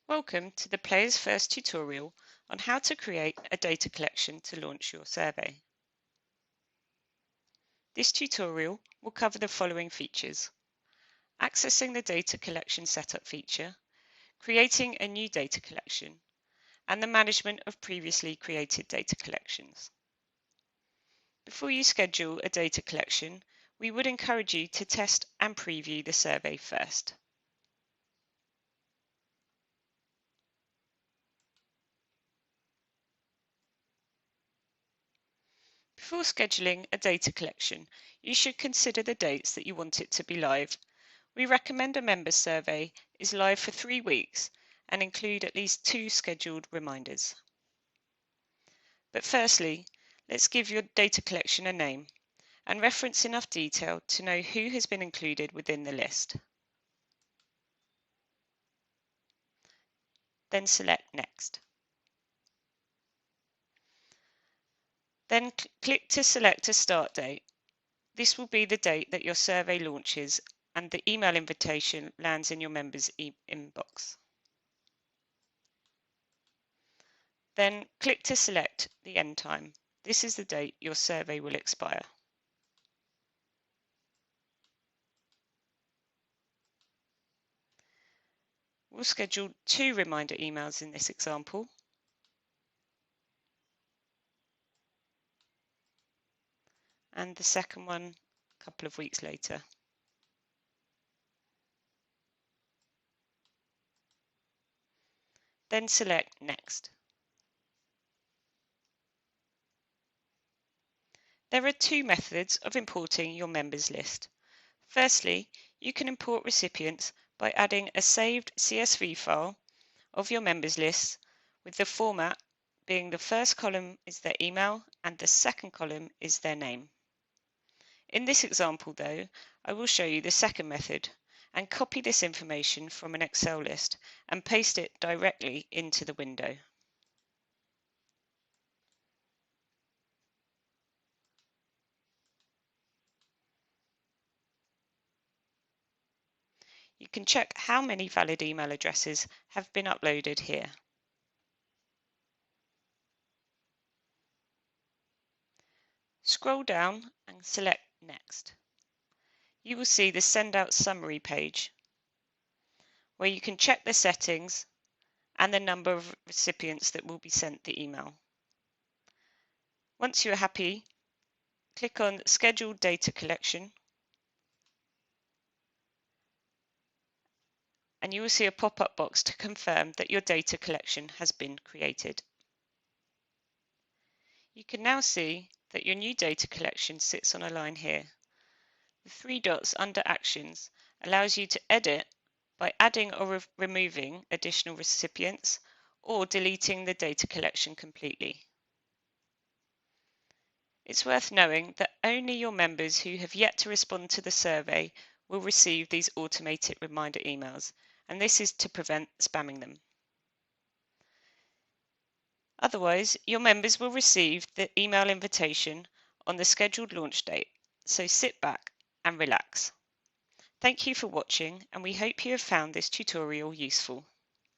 Welcome to the Players First tutorial on how to create a data collection to launch your survey. This tutorial will cover the following features: accessing the data collection setup feature, creating a new data collection, and the management of previously created data collections. Before you schedule a data collection, we would encourage you to test and preview the survey first. Before scheduling a data collection, you should consider the dates that you want it to be live. We recommend a member survey is live for 3 weeks and include at least 2 scheduled reminders. But firstly, let's give your data collection a name and reference enough detail to know who has been included within the list. Then select Next. Then click to select a start date. This will be the date that your survey launches and the email invitation lands in your members' inbox. Then click to select the end time. This is the date your survey will expire. We'll schedule 2 reminder emails in this example. And the second one a couple of weeks later. Then select Next. There are 2 methods of importing your members list. Firstly, you can import recipients by adding a saved CSV file of your members list, with the format being the first column is their email and the second column is their name. In this example though, I will show you the second method and copy this information from an Excel list and paste it directly into the window. You can check how many valid email addresses have been uploaded here. Scroll down and select Next. You will see the Send Out Summary page, where you can check the settings and the number of recipients that will be sent the email. Once you are happy, click on Schedule Data Collection and you will see a pop-up box to confirm that your data collection has been created. You can now see that your new data collection sits on a line here. The 3 dots under Actions allows you to edit by adding or removing additional recipients or deleting the data collection completely. It's worth knowing that only your members who have yet to respond to the survey will receive these automated reminder emails, and this is to prevent spamming them. Otherwise, your members will receive the email invitation on the scheduled launch date, so sit back and relax. Thank you for watching, and we hope you have found this tutorial useful.